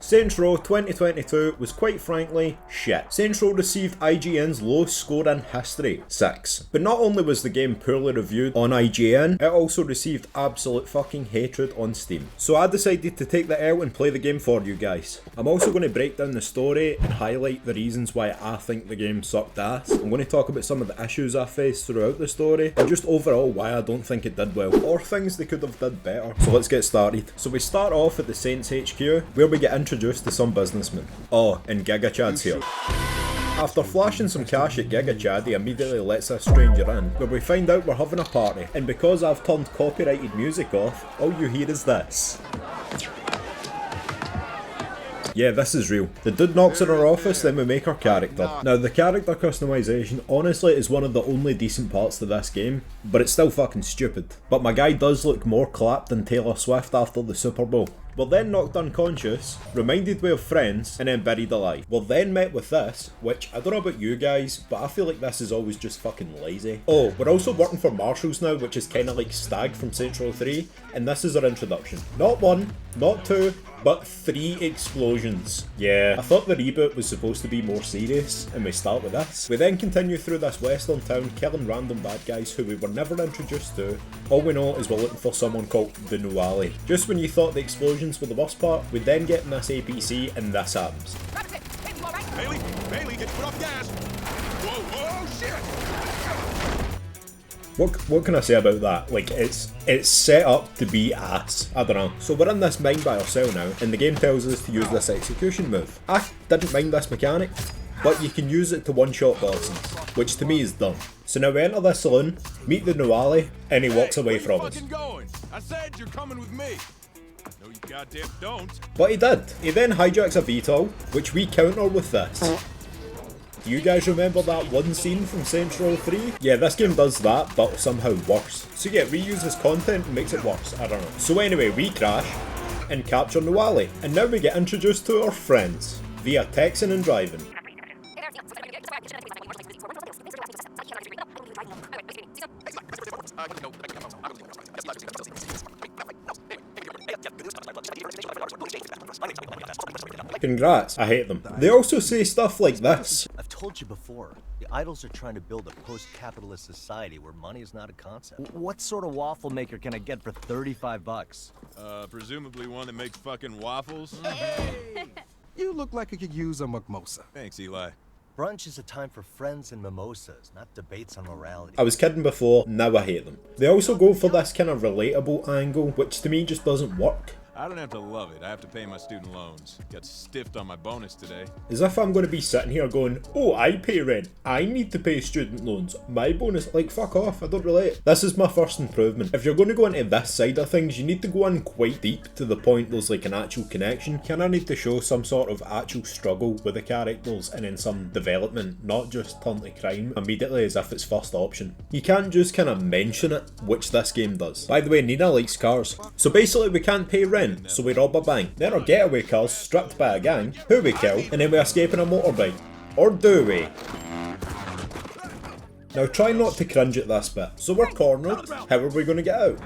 Saints Row 2022 was quite frankly shit. Saints Row received IGN's lowest score in history, 6. But not only was the game poorly reviewed on IGN, it also received absolute fucking hatred on Steam. So I decided to take the L and play the game for you guys. I'm also going to break down the story and highlight the reasons why I think the game sucked ass. I'm going to talk about some of the issues I faced throughout the story, and just overall why I don't think it did well, or things they could have did better. So let's get started. So we start off at the Saints HQ, where we get introduced to some businessmen. Oh, and Giga Chad's here. After flashing some cash at Giga Chad, he immediately lets this stranger in, where we find out we're having a party, and because I've turned copyrighted music off, all you hear is this. Yeah, this is real. The dude knocks in our office, then we make our character. Now, the character customization honestly is one of the only decent parts to this game, but it's still fucking stupid. But my guy does look more clapped than Taylor Swift after the Super Bowl. We're then knocked unconscious, reminded we have friends, and then buried alive. We're then met with this, which I don't know about you guys, but I feel like this is always just fucking lazy. Oh, we're also working for Marshall's now, which is kinda like Stag from Saints Row 3, and this is our introduction. Not 1, not 2, but 3 explosions. Yeah, I thought the reboot was supposed to be more serious, and we start with this. We then continue through this western town, killing random bad guys who we were never introduced to. All we know is we're looking for someone called the New Alley. Just when you thought the explosions were the worst part, we then get in this APC and this happens. Bailey, get your foot off gas! Whoa, shit! What can I say about that? Like, it's set up to be ass. I don't know. So we're in this mine by ourselves now, and the game tells us to use this execution move. I didn't mind this mechanic, but you can use it to one-shot bosses, which to me is dumb. So now we enter this saloon, meet the New Alley, and he walks away from us. Going? I said you're coming with me. No, you goddamn don't. But he did. He then hijacks a VTOL, which we counter with this. Do you guys remember that one scene from Saints Row 3? Yeah, this game does that, but somehow worse. So yeah, reuses content and makes it worse, I don't know. So anyway, we crash and capture New Alley, and now we get introduced to our friends via texting and driving. Congrats, I hate them. They also say stuff like this. I've told you before, the idols are trying to build a post-capitalist society where money is not a concept. What sort of waffle maker can I get for 35 bucks? Presumably one that makes fucking waffles. Hey! You look like you could use a mimosa. Thanks, Eli. Brunch is a time for friends and mimosas, not debates on morality. I was kidding before, now I hate them. They also go for this kind of relatable angle, which to me just doesn't work. I don't have to love it. I have to pay my student loans. Got stiffed on my bonus today. As if I'm going to be sitting here going, oh, I pay rent, I need to pay student loans, my bonus, like fuck off, I don't relate. This is my first improvement. If you're going to go into this side of things, you need to go in quite deep to the point there's like an actual connection. Kind of need to show some sort of actual struggle with the characters and then some development, not just turn to crime immediately as if it's first option. You can't just kind of mention it, which this game does. By the way, Nina likes cars. So basically we can't pay rent. So we rob a bank. Then our getaway car's stripped by a gang, who we kill, and then we escape in a motorbike. Or do we? Now try not to cringe at this bit. So we're cornered, how are we going to get out?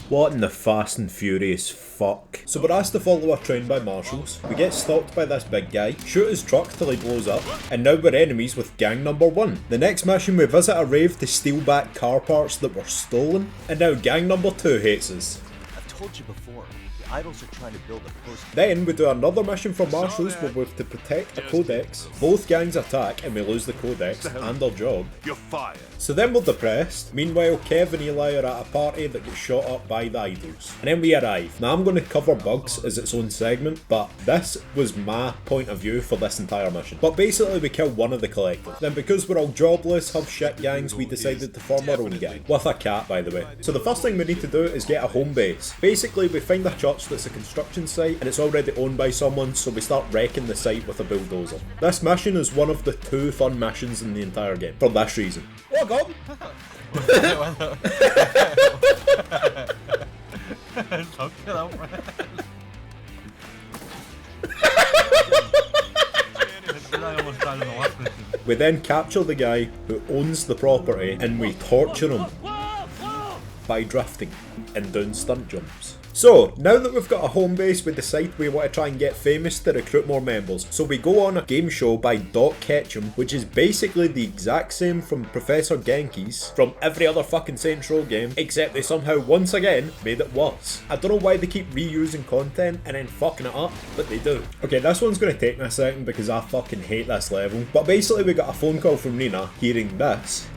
What in the Fast and Furious fuck? So we're asked to follow a train by marshals, we get stopped by this big guy, shoot his truck till he blows up, and now we're enemies with gang number 1. The next mission we visit a rave to steal back car parts that were stolen, and now gang number 2 hates us. I've told you before, the idols are trying to build a post... Then we do another mission for marshals where we have to protect a codex. Both gangs attack and we lose the codex and our job. You're fired. So then we're depressed. Meanwhile, Kev and Eli are at a party that gets shot up by the idols. And then we arrive. Now I'm going to cover bugs as its own segment, but this was my point of view for this entire mission. But basically we kill one of the collectors. Then because we're all jobless, have shit gangs, we decided to form our own gang. With a cat, by the way. So the first thing we need to do is get a home base. Basically we find a church that's a construction site and it's already owned by someone, so we start wrecking the site with a bulldozer. This mission is one of the 2 fun missions in the entire game, for this reason. What up? We then capture the guy who owns the property and we torture him by drifting and doing stunt jumps. So, now that we've got a home base, we decide we want to try and get famous to recruit more members. So we go on a game show by Doc Ketchum, which is basically the exact same from Professor Genki's from every other fucking Saints Row game, except they somehow once again made it worse. I don't know why they keep reusing content and then fucking it up, but they do. Okay, this one's going to take me a second because I fucking hate this level. But basically we got a phone call from Nina hearing this.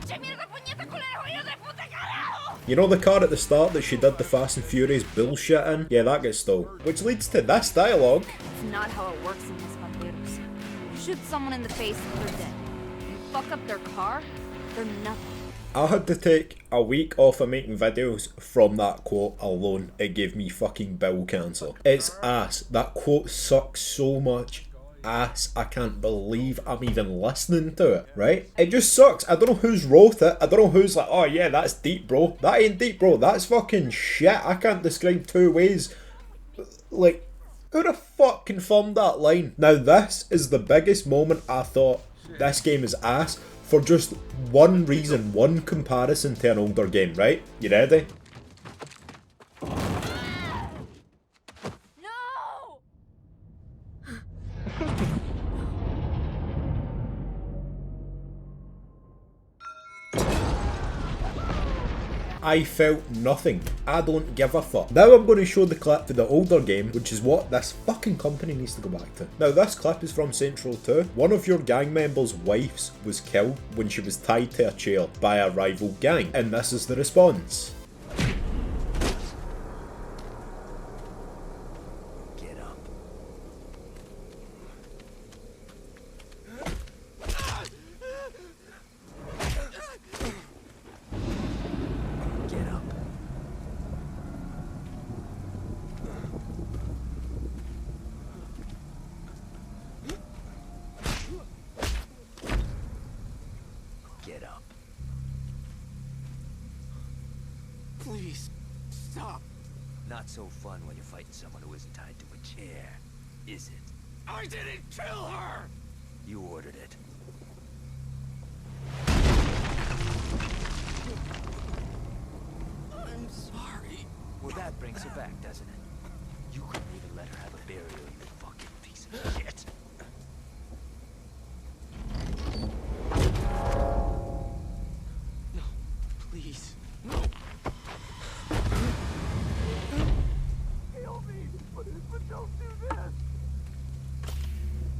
You know the car at the start that she did the Fast and Furious bullshit in? Yeah, that gets stole. Which leads to this dialogue. It's not how it works in these banderos. You shoot someone in the face and they're dead. You fuck up their car, they're nothing. I had to take a week off of making videos from that quote alone. It gave me fucking bowel cancer. It's ass. That quote sucks so much. Ass. I can't believe I'm even listening to it, right? It just sucks. I don't know who's wrote it. I don't know who's like, oh yeah, that's deep, bro. That ain't deep, bro. That's fucking shit. I can't describe two ways. Like, who the fuck confirmed that line? Now this is the biggest moment I thought this game is ass for just one reason, one comparison to an older game, right? You ready? I felt nothing. I don't give a fuck. Now I'm going to show the clip for the older game, which is what this fucking company needs to go back to. Now this clip is from Saints Row 2. One of your gang members' wives was killed when she was tied to a chair by a rival gang. And this is the response. Get up. Get up. Get up. Please, stop. Not so fun when you're fighting someone who isn't tied to a chair, is it? I didn't kill her! You ordered it. I'm sorry. Well, that brings her back, doesn't it? You couldn't even let her have a burial, you fucking piece of shit. No, please. No.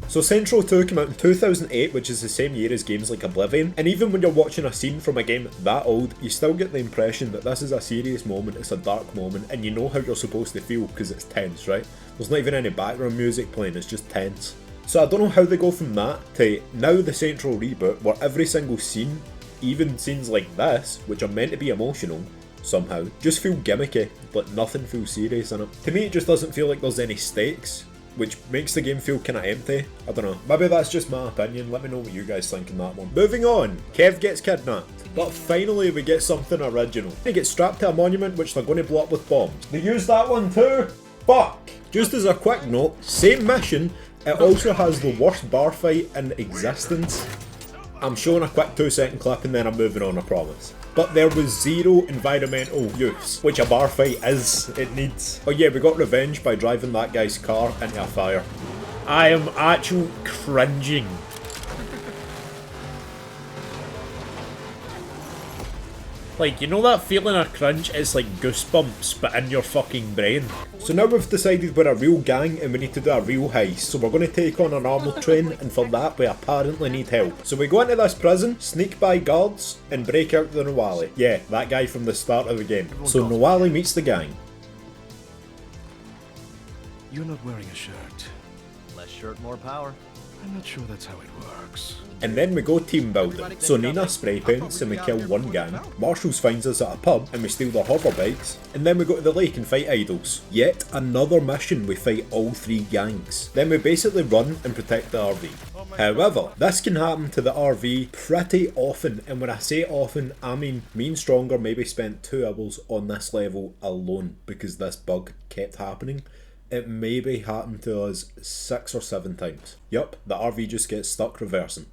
So Saints Row 2 came out in 2008, which is the same year as games like Oblivion, and even when you're watching a scene from a game that old, you still get the impression that this is a serious moment, it's a dark moment, and you know how you're supposed to feel because it's tense, right? There's not even any background music playing, it's just tense. So I don't know how they go from that to now the Saints Row reboot, where every single scene, even scenes like this, which are meant to be emotional, somehow, just feel gimmicky, but nothing feels serious in it. To me, it just doesn't feel like there's any stakes, which makes the game feel kinda empty. I don't know. Maybe that's just my opinion. Let me know what you guys think on that one. Moving on. Kev gets kidnapped. But finally we get something original. He gets strapped to a monument which they're going to blow up with bombs. They used that one too? Fuck! Just as a quick note, same mission, it also has the worst bar fight in existence. I'm showing a quick 2-second clip and then I'm moving on, I promise. But there was zero environmental use, which a bar fight is, it needs. Oh yeah, we got revenge by driving that guy's car into a fire. I am actually cringing. Like, you know that feeling of cringe? It's like goosebumps, but in your fucking brain. So now we've decided we're a real gang and we need to do a real heist. So we're going to take on an armoured train, and for that we apparently need help. So we go into this prison, sneak by guards, and break out the Nawali. Yeah, that guy from the start of the game. So Nawali meets the gang. You're not wearing a shirt. Less shirt, more power. I'm not sure that's how it works. And then we go team building. So Nina spray paints and we kill one gang. Marshals finds us at a pub and we steal their hover bikes. And then we go to the lake and fight idols. Yet another mission, we fight all 3 gangs. Then we basically run and protect the RV. However, this can happen to the RV pretty often, and when I say often, I mean me and Stronger maybe spent 2 hours on this level alone because this bug kept happening. It maybe happened to us 6 or 7 times. Yup, the RV just gets stuck reversing.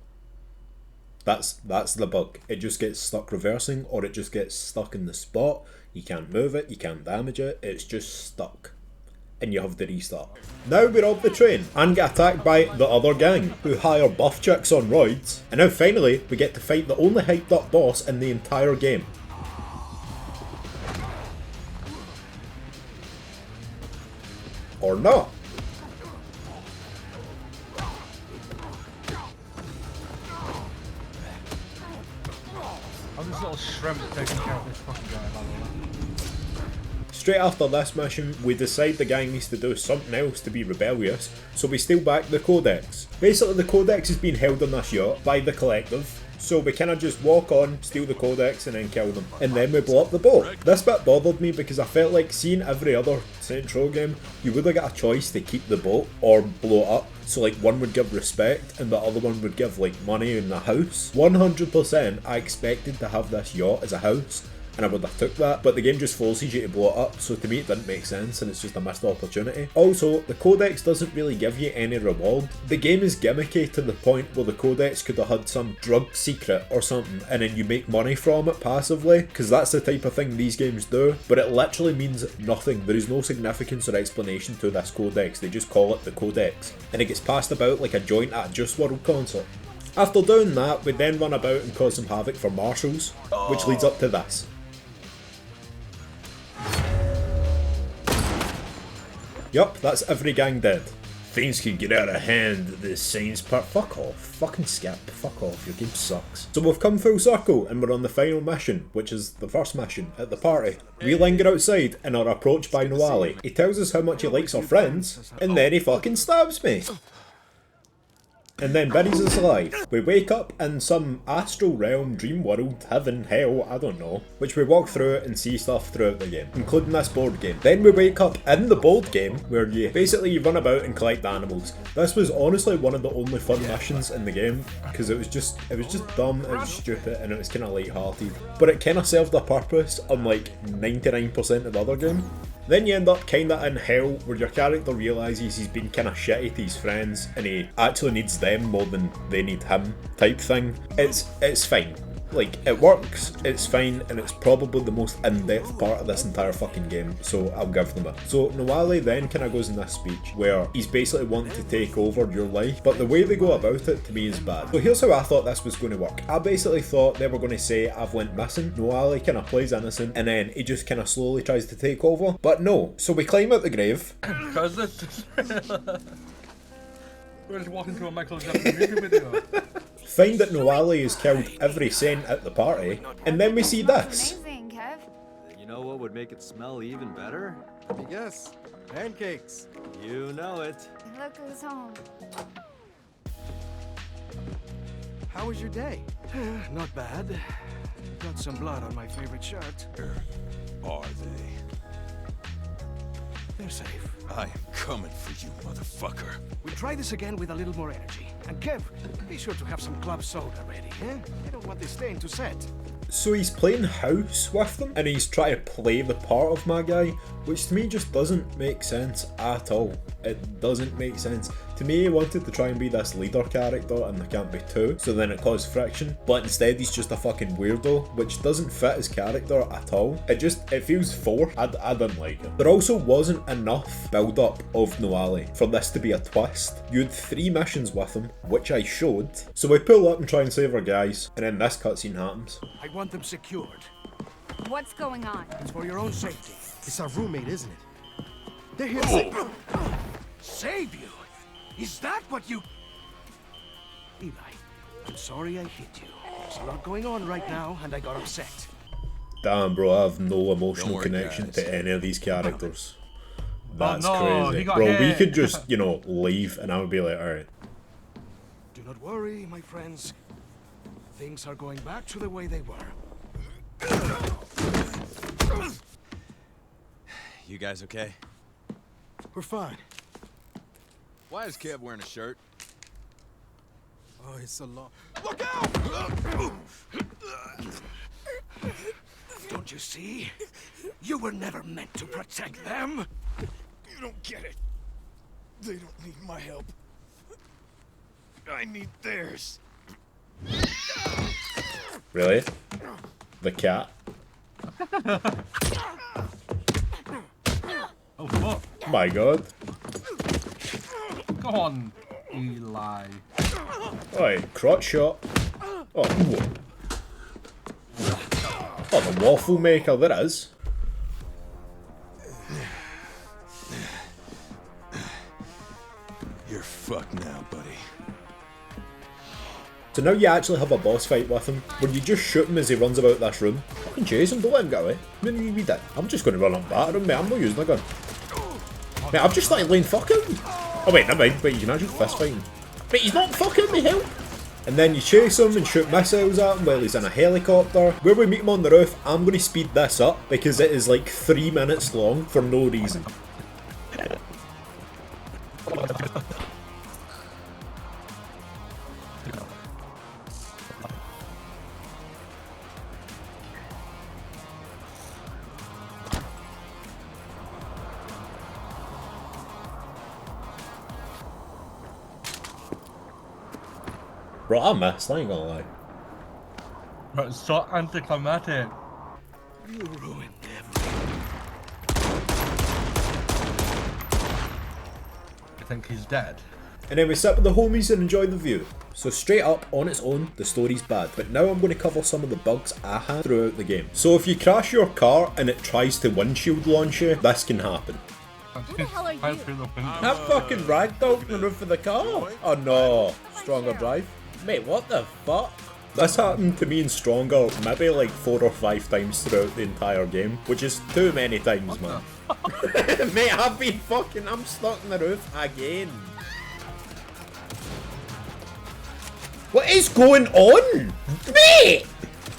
That's the bug. It just gets stuck reversing, or it just gets stuck in the spot. You can't move it, you can't damage it, it's just stuck. And you have to restart. Now we're off the train and get attacked by the other gang, who hire buff chicks on roids. And now finally, we get to fight the only hyped up boss in the entire game. Or not. I'm just little shrimp taking care of this fucking guy, by the way. Straight after this mission, we decide the gang needs to do something else to be rebellious, so we steal back the Codex. Basically, the Codex is being held on this yacht by the Collective, so we kinda just walk on, steal the Codex and then kill them. And then we blow up the boat. This bit bothered me because I felt like seeing every other Saints Row game, you would have got a choice to keep the boat or blow it up. So like one would give respect and the other one would give like money in the house. 100% I expected to have this yacht as a house, and I would have took that, but the game just forces you to blow it up, so to me it didn't make sense and it's just a missed opportunity. Also, the Codex doesn't really give you any reward. The game is gimmicky to the point where the Codex could have had some drug secret or something and then you make money from it passively, because that's the type of thing these games do, but it literally means nothing. There is no significance or explanation to this Codex, they just call it the Codex, and it gets passed about like a joint at a Juice WRLD concert. After doing that, we then run about and cause some havoc for marshals, which leads up to this. Yup, that's every gang dead. Things can get out of hand at this Saints part. Fuck off. Fucking skip. Fuck off. Your game sucks. So we've come full circle and we're on the final mission, which is the first mission at the party. We linger outside and are approached by Noali. He tells us how much he likes our friends, and then he fucking stabs me. And then buries us alive. We wake up in some astral realm, dream world, heaven, hell, I don't know, which we walk through and see stuff throughout the game, including this board game. Then we wake up in the board game, where you run about and collect animals. This was honestly one of the only fun missions in the game, because it was just dumb, it was stupid, and it was kind of light-hearted. But it kind of served a purpose, unlike 99% of the other game. Then you end up kinda in hell, where your character realises he's been kinda shitty to his friends and he actually needs them more than they need him type thing. It's fine. Like, it works, it's fine, and it's probably the most in-depth part of this entire fucking game, so I'll give them it. So Noali then kinda goes in this speech where he's basically wanting to take over your life, but the way they go about it to me is bad. So here's how I thought this was going to work. I basically thought they were going to say I've went missing, Noali kinda plays innocent, and then he just kinda slowly tries to take over, but no. So we climb out the grave. Cause this we're just walking through a Michael Jackson music video. Find that Noali has killed every Saint at the party, and then we see this. Amazing, Kev. You know what would make it smell even better? Yes, pancakes. You know it. Look who's home. How was your day? Not bad. Got some blood on my favorite shirt. Are they? They're safe. I am coming for you, motherfucker. We'll try this again with a little more energy. And Kev, be sure to have some club soda ready, eh? I don't want this stain to set. So he's playing house with them, and he's trying to play the part of my guy, which to me just doesn't make sense at all. It doesn't make sense. To me, he wanted to try and be this leader character, and there can't be two, so then it caused friction. But instead, he's just a fucking weirdo, which doesn't fit his character at all. It feels forced. I didn't like it. There also wasn't enough build-up of Noali for this to be a twist. You had 3 missions with him, which I showed. So we pull up and try and save our guys, and then this cutscene happens. I want them secured. What's going on? It's for your own safety. It's our roommate, isn't it? They're here to save you. Is that what you... Eli, I'm sorry I hit you. There's a lot going on right now, and I got upset. Damn, bro, I have no emotional Don't worry, connection guys. to any of these characters. That's no, crazy. he got Bro, we hit. could just, leave and I would be like, alright. Do not worry, my friends. Things are going back to the way they were. You guys okay? We're fine. Why is Kev wearing a shirt? Oh, it's a lot. Look out! Don't you see? You were never meant to protect them. You don't get it. They don't need my help. I need theirs. Really? The cat? Oh fuck. My god. Go on, Eli. Oi, crotch shot. Oh, ooh. Oh, the waffle maker, there it is. You're fucked now, buddy. So now you actually have a boss fight with him, where you just shoot him as he runs about this room. Fucking chase him, don't let him get away. I mean, we did. I'm just going to run up and batter him, mate. I'm not using a gun. Mate, I've just started laying fucking. Oh wait, never mind. Wait, you can actually fist fight him. Mate, he's not fucking me, help! And then you chase him and shoot missiles at him while he's in a helicopter. Where we meet him on the roof, I'm going to speed this up because it is like 3 minutes long for no reason. Bro, I missed, I ain't gonna lie. Bro, it's so anticlimactic. You ruined everything. I think he's dead. And then we sit with the homies and enjoy the view. So straight up, on its own, the story's bad, but now I'm going to cover some of the bugs I had throughout the game. So if you crash your car and it tries to windshield launch you, this can happen. Who the hell are you? That fucking ragdoll from the roof of the car? Oh no, Stronger drive. Mate, what the fuck? This happened to me in Stronger maybe like 4 or 5 times throughout the entire game, which is too many times, man. Mate, I'm stuck in the roof again. What is going on? Mate!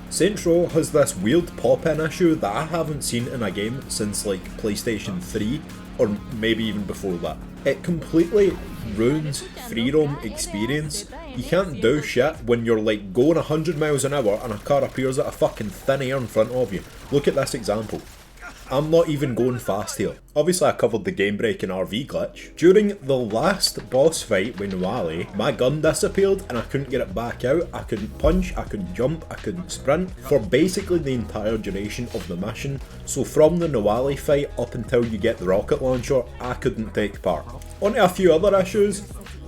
Saints Row has this weird pop-in issue that I haven't seen in a game since like PlayStation 3, or maybe even before that. It completely ruins free roam experience. You can't do shit when you're like going 100 miles an hour and a car appears at a fucking thin air in front of you. Look at this example. I'm not even going fast here. Obviously I covered the game breaking RV glitch. During the last boss fight with Nuale, my gun disappeared and I couldn't get it back out. I couldn't punch, I couldn't jump, I couldn't sprint for basically the entire duration of the mission. So from the Nuale fight up until you get the rocket launcher, I couldn't take part. On to a few other issues.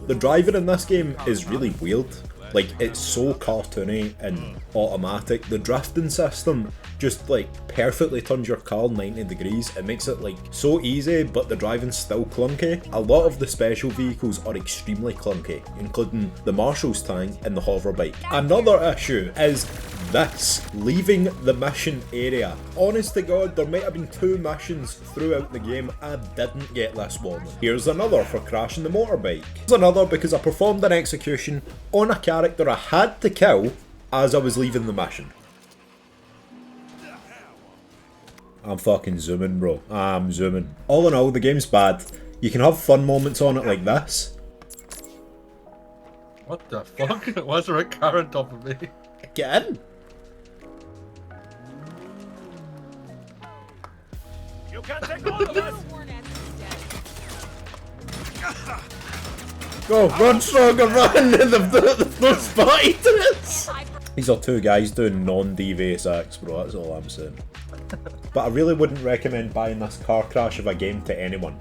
The driving in this game is really weird. Like, it's so cartoony and automatic. The drifting system just like perfectly turns your car 90 degrees. It makes it like so easy, but the driving's still clunky. A lot of the special vehicles are extremely clunky, including the Marshall's tank and the hover bike. Another issue is this, leaving the mission area. Honest to God, there might have been 2 missions throughout the game I didn't get this warning. Here's another for crashing the motorbike. Here's another because I performed an execution on a character I had to kill as I was leaving the mission. I'm fucking zooming, bro. I'm zooming. All in all, the game's bad. You can have fun moments on it like this. What the fuck? Why is there a car on top of me? Get in. You can't take all of us! Go, run Stronger, run! There's no spotty to this! These are 2 guys doing non-devious acts, bro, that's all I'm saying. But I really wouldn't recommend buying this car crash of a game to anyone.